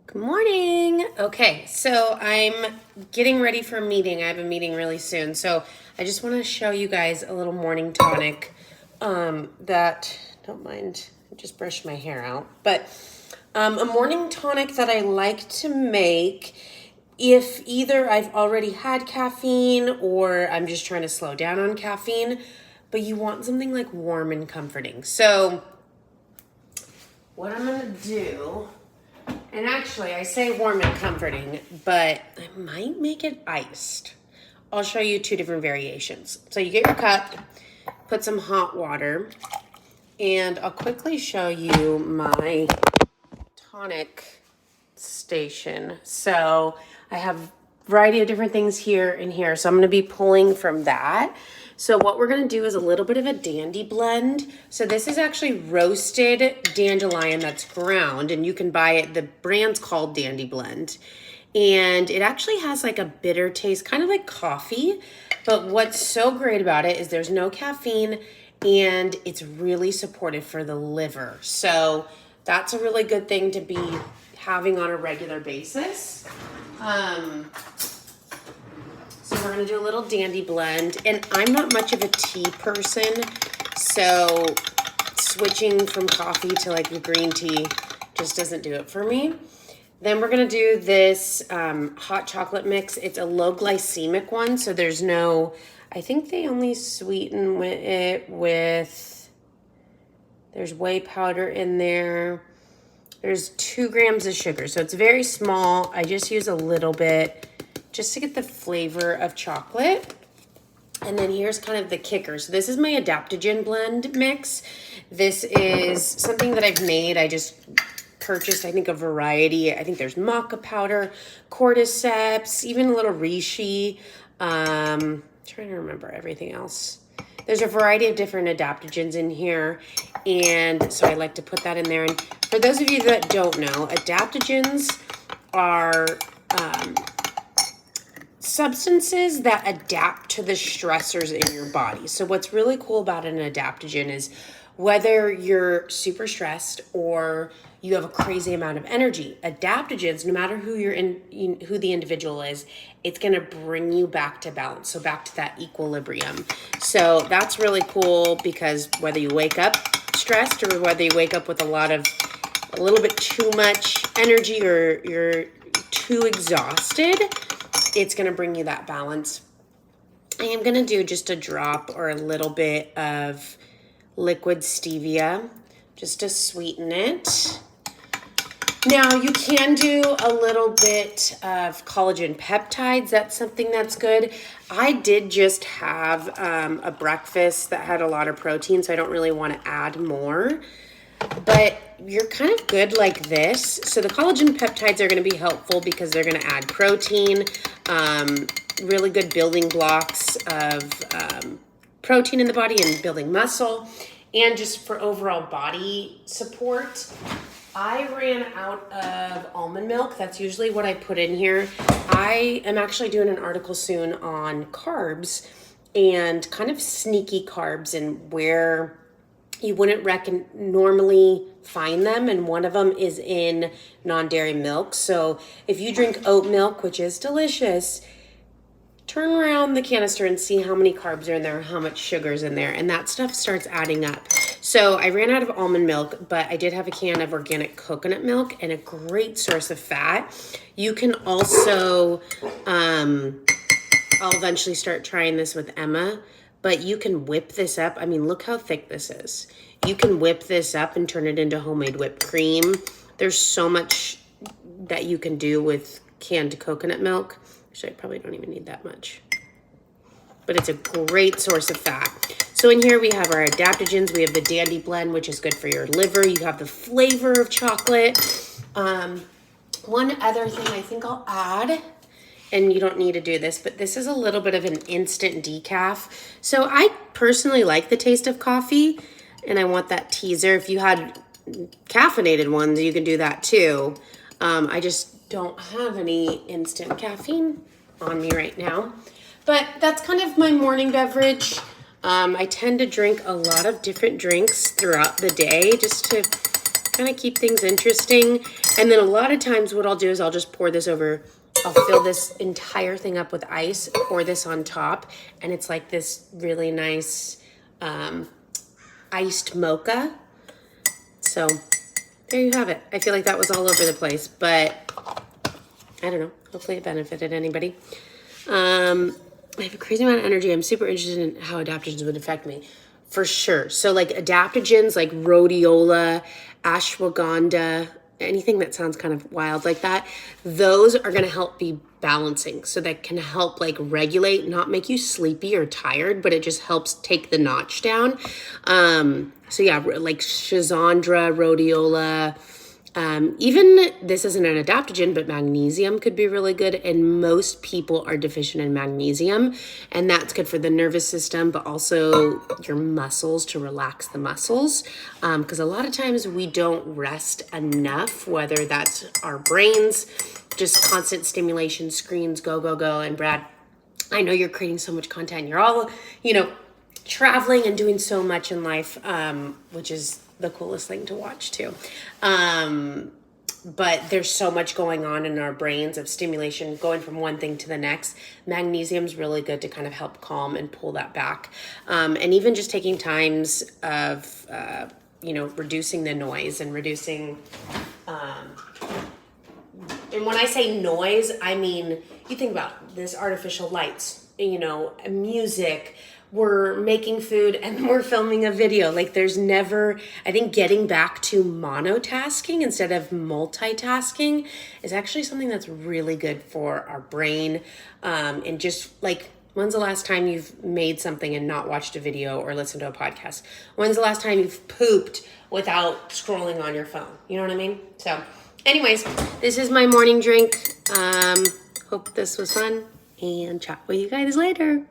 Good morning. Okay, so I'm getting ready for a meeting. I have a meeting really soon. So I just want to show you guys a little morning tonic that, don't mind, I just brushed my hair out. But a morning tonic that I like to make if either I've already had caffeine or I'm just trying to slow down on caffeine, but you want something like warm and comforting. So what I'm going to do... And actually, I say warm and comforting, but I might make it iced. I'll show you two different variations. So you get your cup, put some hot water, and I'll quickly show you my tonic station. So I have a variety of different things here and here. So I'm going to be pulling from that. So what we're going to do is a little bit of a dandy blend. So this is actually roasted dandelion that's ground, and you can buy it. The brand's called Dandy Blend. And it actually has like a bitter taste, kind of like coffee. But what's so great about it is there's no caffeine, and it's really supportive for the liver. So that's a really good thing to be having on a regular basis. So we're going to do a little dandy blend, and I'm not much of a tea person, so switching from coffee to like the green tea just doesn't do it for me. Then we're going to do this hot chocolate mix. It's a low glycemic one, so there's no, I think they only sweeten it with, there's whey powder in there. There's 2 grams of sugar, so it's very small. I just use a little bit just to get the flavor of chocolate. And then here's kind of the kicker. So this is my adaptogen blend mix. This is something that I've made. I just purchased, I think, a variety. I think there's maca powder, cordyceps, even a little reishi. Trying to remember everything else. There's a variety of different adaptogens in here, and so I like to put that in there. And for those of you that don't know, adaptogens are substances that adapt to the stressors in your body. So what's really cool about an adaptogen is whether you're super stressed or you have a crazy amount of energy, adaptogens, no matter who who the individual is, it's going to bring you back to balance. So back to that equilibrium. So that's really cool because whether you wake up stressed or whether you wake up with a little bit too much energy or you're too exhausted, it's going to bring you that balance. I am going to do just a drop or a little bit of liquid stevia just to sweeten it. Now, you can do a little bit of collagen peptides. That's something that's good. I did just have a breakfast that had a lot of protein, so I don't really want to add more. But you're kind of good like this. So the collagen peptides are going to be helpful because they're going to add protein, really good building blocks of protein in the body and building muscle, and just for overall body support. I ran out of almond milk. That's usually what I put in here. I am actually doing an article soon on carbs and kind of sneaky carbs and where you wouldn't normally find them, and one of them is in non-dairy milk. So if you drink oat milk, which is delicious, turn around the canister and see how many carbs are in there, how much sugar is in there, and that stuff starts adding up. So I ran out of almond milk, but I did have a can of organic coconut milk and a great source of fat. You can also, I'll eventually start trying this with Emma, but you can whip this up. I mean, look how thick this is. You can whip this up and turn it into homemade whipped cream. There's so much that you can do with canned coconut milk. Actually, I probably don't even need that much. But it's a great source of fat. So in here we have our adaptogens. We have the Dandy Blend, which is good for your liver. You have the flavor of chocolate. One other thing I think I'll add, and you don't need to do this, but this is a little bit of an instant decaf. So I personally like the taste of coffee, and I want that teaser. If you had caffeinated ones, you can do that too. I just don't have any instant caffeine on me right now. But that's kind of my morning beverage. I tend to drink a lot of different drinks throughout the day just to kind of keep things interesting. And then a lot of times what I'll do is I'll just pour this over. I'll fill this entire thing up with ice, pour this on top, and it's like this really nice iced mocha. So there you have it. I feel like that was all over the place, but I don't know. Hopefully it benefited anybody. I have a crazy amount of energy. I'm super interested in how adaptogens would affect me. For sure. So like adaptogens like rhodiola, ashwagandha, anything that sounds kind of wild like that, those are going to help be balancing. So that can help like regulate, not make you sleepy or tired, but it just helps take the notch down. So yeah, like schizandra, rhodiola, even this isn't an adaptogen, but magnesium could be really good. And most people are deficient in magnesium, and that's good for the nervous system, but also your muscles, to relax the muscles. Because a lot of times we don't rest enough, whether that's our brains, just constant stimulation, screens, go, go, go. And Brad, I know you're creating so much content. You're all, traveling and doing so much in life, which is the coolest thing to watch too. But there's so much going on in our brains of stimulation, going from one thing to the next. Magnesium's really good to kind of help calm and pull that back. And even just taking times of, reducing the noise and reducing, and when I say noise, I mean, you think about this artificial lights, music, we're making food and we're filming a video. Like there's never, I think getting back to monotasking instead of multitasking is actually something that's really good for our brain. And just like, when's the last time you've made something and not watched a video or listened to a podcast? When's the last time you've pooped without scrolling on your phone? You know what I mean? So anyways, this is my morning drink. Hope this was fun, and chat with you guys later.